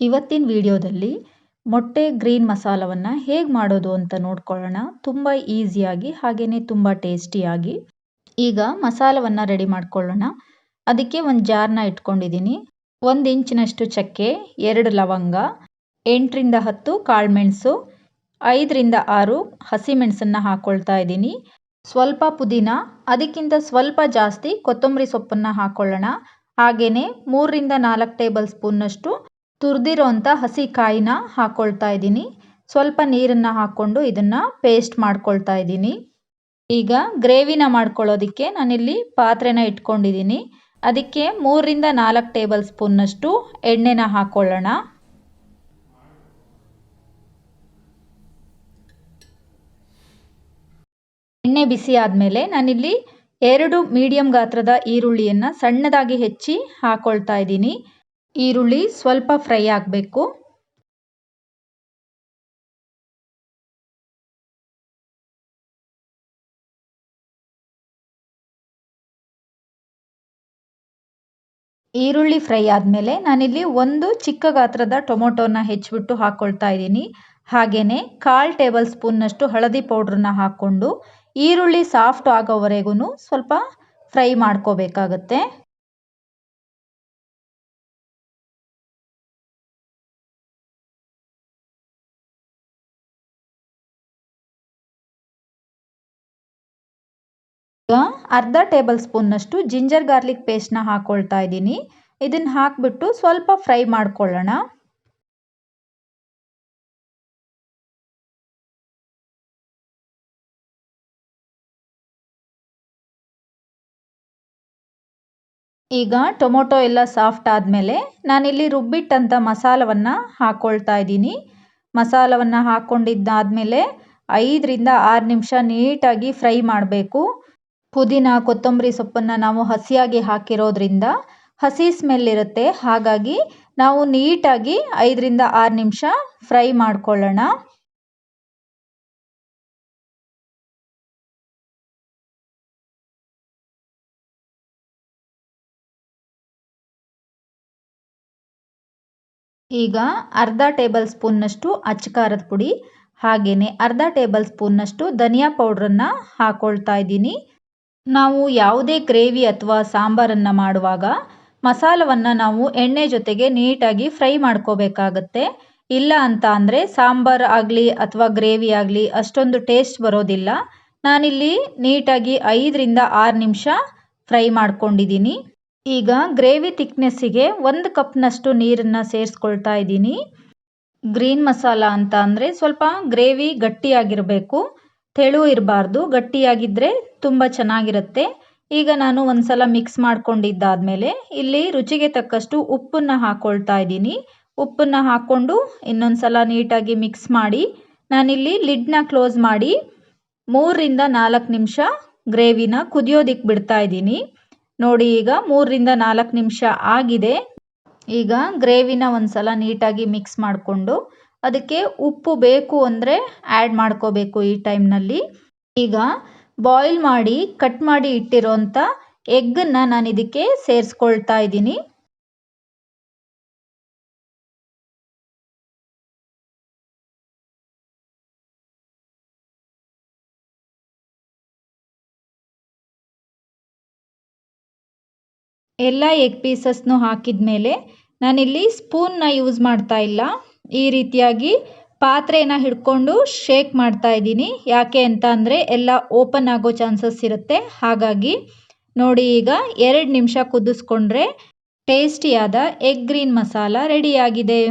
ಇವತ್ತಿನ ವಿಡಿಯೋದಲ್ಲಿ ಮೊಟ್ಟೆ ಗ್ರೀನ್ ಮಸಾಲವನ್ನು ಹೇಗೆ ಮಾಡೋದು ಅಂತ ನೋಡ್ಕೊಳ್ಳೋಣ. ತುಂಬ ಈಸಿಯಾಗಿ ಹಾಗೆಯೇ ತುಂಬ ಟೇಸ್ಟಿಯಾಗಿ. ಈಗ ಮಸಾಲವನ್ನು ರೆಡಿ ಮಾಡ್ಕೊಳ್ಳೋಣ. ಅದಕ್ಕೆ ಒಂದು ಜಾರ್ನ ಇಟ್ಕೊಂಡಿದ್ದೀನಿ. 1 ಇಂಚಿನಷ್ಟು ಚಕ್ಕೆ, 2 ಲವಂಗ, 8 ರಿಂದ 10 ಕಾಳುಮೆಣಸು, 5 ರಿಂದ 6 ಹಸಿಮೆಣಸನ್ನು ಹಾಕ್ಕೊಳ್ತಾ ಇದ್ದೀನಿ. ಸ್ವಲ್ಪ ಪುದೀನ, ಅದಕ್ಕಿಂತ ಸ್ವಲ್ಪ ಜಾಸ್ತಿ ಕೊತ್ತಂಬರಿ ಸೊಪ್ಪನ್ನು ಹಾಕ್ಕೊಳ್ಳೋಣ. ಹಾಗೆಯೇ 3 ರಿಂದ 4 ಟೇಬಲ್ ಸ್ಪೂನ್ನಷ್ಟು ತುರಿದಿರೋಂಥ ಹಸಿ ಕಾಯಿನ ಹಾಕ್ಕೊಳ್ತಾ ಇದ್ದೀನಿ. ಸ್ವಲ್ಪ ನೀರನ್ನು ಹಾಕ್ಕೊಂಡು ಇದನ್ನು ಪೇಸ್ಟ್ ಮಾಡ್ಕೊಳ್ತಾ ಇದ್ದೀನಿ. ಈಗ ಗ್ರೇವಿನ ಮಾಡ್ಕೊಳ್ಳೋದಕ್ಕೆ ನಾನಿಲ್ಲಿ ಪಾತ್ರೆನ ಇಟ್ಕೊಂಡಿದ್ದೀನಿ. ಅದಕ್ಕೆ 3 ರಿಂದ 4 ಟೇಬಲ್ ಸ್ಪೂನ್ನಷ್ಟು ಎಣ್ಣೆನ ಹಾಕ್ಕೊಳ್ಳೋಣ. ಎಣ್ಣೆ ಬಿಸಿ ಆದಮೇಲೆ ನಾನಿಲ್ಲಿ 2 ಮೀಡಿಯಂ ಗಾತ್ರದ ಈರುಳ್ಳಿಯನ್ನು ಸಣ್ಣದಾಗಿ ಹೆಚ್ಚಿ ಹಾಕ್ಕೊಳ್ತಾ ಇದ್ದೀನಿ. ಈರುಳ್ಳಿ ಸ್ವಲ್ಪ ಫ್ರೈ ಆಗಬೇಕು. ಈರುಳ್ಳಿ ಫ್ರೈ ಆದಮೇಲೆ ನಾನಿಲ್ಲಿ 1 ಚಿಕ್ಕ ಗಾತ್ರದ ಟೊಮೊಟೊನ ಹೆಚ್ಚಿಬಿಟ್ಟು ಹಾಕ್ಕೊಳ್ತಾ ಇದ್ದೀನಿ. ಹಾಗೆಯೇ 1/4 ಟೇಬಲ್ ಸ್ಪೂನ್ನಷ್ಟು ಹಳದಿ ಪೌಡ್ರನ್ನ ಹಾಕ್ಕೊಂಡು ಈರುಳ್ಳಿ ಸಾಫ್ಟ್ ಆಗೋವರೆಗೂ ಸ್ವಲ್ಪ ಫ್ರೈ ಮಾಡ್ಕೋಬೇಕಾಗತ್ತೆ. ಈಗ ಅರ್ಧ ಟೇಬಲ್ ಸ್ಪೂನ್ನಷ್ಟು ಜಿಂಜರ್ ಗಾರ್ಲಿಕ್ ಪೇಸ್ಟ್ನ ಹಾಕ್ಕೊಳ್ತಾ ಇದ್ದೀನಿ. ಇದನ್ನು ಹಾಕ್ಬಿಟ್ಟು ಸ್ವಲ್ಪ ಫ್ರೈ ಮಾಡ್ಕೊಳ್ಳೋಣ. ಈಗ ಟೊಮೊಟೊ ಎಲ್ಲ ಸಾಫ್ಟ್ ಆದಮೇಲೆ ನಾನಿಲ್ಲಿ ರುಬ್ಬಿಟ್ಟಂಥ ಮಸಾಲವನ್ನು ಹಾಕ್ಕೊಳ್ತಾ ಇದ್ದೀನಿ. ಮಸಾಲವನ್ನು ಹಾಕ್ಕೊಂಡಿದ್ದಾದಮೇಲೆ 5 ರಿಂದ 6 ನಿಮಿಷ ನೀಟಾಗಿ ಫ್ರೈ ಮಾಡಬೇಕು. ಪುದೀನ ಕೊತ್ತಂಬರಿ ಸೊಪ್ಪನ್ನು ನಾವು ಹಸಿಯಾಗಿ ಹಾಕಿರೋದ್ರಿಂದ ಹಸಿ ಸ್ಮೆಲ್ ಇರುತ್ತೆ. ಹಾಗಾಗಿ ನಾವು ನೀಟಾಗಿ 5 ರಿಂದ 6 ನಿಮಿಷ ಫ್ರೈ ಮಾಡ್ಕೊಳ್ಳೋಣ. ಈಗ ಅರ್ಧ ಟೇಬಲ್ ಸ್ಪೂನ್ನಷ್ಟು ಅಚ್ಚ ಖಾರದ ಪುಡಿ, ಹಾಗೆಯೇ ಅರ್ಧ ಟೇಬಲ್ ಸ್ಪೂನ್ನಷ್ಟು ಧನಿಯಾ ಪೌಡ್ರನ್ನು ಹಾಕ್ಕೊಳ್ತಾ ಇದ್ದೀನಿ. ನಾವು ಯಾವುದೇ ಗ್ರೇವಿ ಅಥವಾ ಸಾಂಬಾರನ್ನು ಮಾಡುವಾಗ ಮಸಾಲವನ್ನು ನಾವು ಎಣ್ಣೆ ಜೊತೆಗೆ ನೀಟಾಗಿ ಫ್ರೈ ಮಾಡ್ಕೋಬೇಕಾಗತ್ತೆ. ಇಲ್ಲ ಅಂತ ಅಂದರೆ ಸಾಂಬಾರು ಆಗಲಿ ಅಥವಾ ಗ್ರೇವಿ ಆಗಲಿ ಅಷ್ಟೊಂದು ಟೇಸ್ಟ್ ಬರೋದಿಲ್ಲ. ನಾನಿಲ್ಲಿ ನೀಟಾಗಿ 5 ರಿಂದ 6 ನಿಮಿಷ ಫ್ರೈ ಮಾಡ್ಕೊಂಡಿದ್ದೀನಿ. ಈಗ ಗ್ರೇವಿ ಥಿಕ್ನೆಸ್ಸಿಗೆ 1 ಕಪ್ನಷ್ಟು ನೀರನ್ನು ಸೇರಿಸ್ಕೊಳ್ತಾ ಇದ್ದೀನಿ. ಗ್ರೀನ್ ಮಸಾಲ ಅಂತ ಅಂದರೆ ಸ್ವಲ್ಪ ಗ್ರೇವಿ ಗಟ್ಟಿಯಾಗಿರಬೇಕು, ತೆಳು ಇರಬಾರ್ದು. ಗಟ್ಟಿಯಾಗಿದ್ದರೆ ತುಂಬ ಚೆನ್ನಾಗಿರುತ್ತೆ. ಈಗ ನಾನು ಒಂದು ಸಲ ಮಿಕ್ಸ್ ಮಾಡ್ಕೊಂಡಿದ್ದಾದಮೇಲೆ ಇಲ್ಲಿ ರುಚಿಗೆ ತಕ್ಕಷ್ಟು ಉಪ್ಪನ್ನು ಹಾಕ್ಕೊಳ್ತಾ ಇದ್ದೀನಿ. ಉಪ್ಪನ್ನು ಹಾಕ್ಕೊಂಡು ಇನ್ನೊಂದು ಸಲ ನೀಟಾಗಿ ಮಿಕ್ಸ್ ಮಾಡಿ ನಾನಿಲ್ಲಿ ಲಿಡ್ನ ಕ್ಲೋಸ್ ಮಾಡಿ 3 ರಿಂದ 4 ನಿಮಿಷ ಗ್ರೇವಿನ ಕುದಿಯೋದಕ್ಕೆ ಬಿಡ್ತಾ ಇದ್ದೀನಿ. ನೋಡಿ, ಈಗ 3 ರಿಂದ 4 ನಿಮಿಷ ಆಗಿದೆ. ಈಗ ಗ್ರೇವಿನ ಒಂದು ಸಲ ನೀಟಾಗಿ ಮಿಕ್ಸ್ ಮಾಡಿಕೊಂಡು ಅದಕ್ಕೆ ಉಪ್ಪು ಬೇಕು ಅಂದರೆ ಆ್ಯಡ್ ಮಾಡ್ಕೋಬೇಕು ಈ ಟೈಮ್ನಲ್ಲಿ. ಈಗ ಬಾಯ್ಲ್ ಮಾಡಿ ಕಟ್ ಮಾಡಿ ಇಟ್ಟಿರೋಂಥ ಎಗ್ಗನ್ನು ನಾನು ಇದಕ್ಕೆ ಸೇರಿಸ್ಕೊಳ್ತಾ ಇದ್ದೀನಿ. ಎಲ್ಲ ಎಗ್ ಪೀಸಸ್ನು ಹಾಕಿದ ಮೇಲೆ ನಾನಿಲ್ಲಿ ಸ್ಪೂನ್ನ ಯೂಸ್ ಮಾಡ್ತಾ ಇಲ್ಲ. ಈ ರೀತಿಯಾಗಿ ಪಾತ್ರೆನ ಹಿಡ್ಕೊಂಡು ಶೇಕ್ ಮಾಡ್ತಾ ಇದ್ದೀನಿ. ಯಾಕೆ ಅಂತ ಅಂದರೆ ಎಲ್ಲ ಓಪನ್ ಆಗೋ ಚಾನ್ಸಸ್ ಇರುತ್ತೆ. ಹಾಗಾಗಿ ನೋಡಿ, ಈಗ 2 ನಿಮಿಷ ಕುದಿಸ್ಕೊಂಡ್ರೆ ಟೇಸ್ಟಿಯಾದ ಎಗ್ ಗ್ರೀನ್ ಮಸಾಲ ರೆಡಿಯಾಗಿದೆ.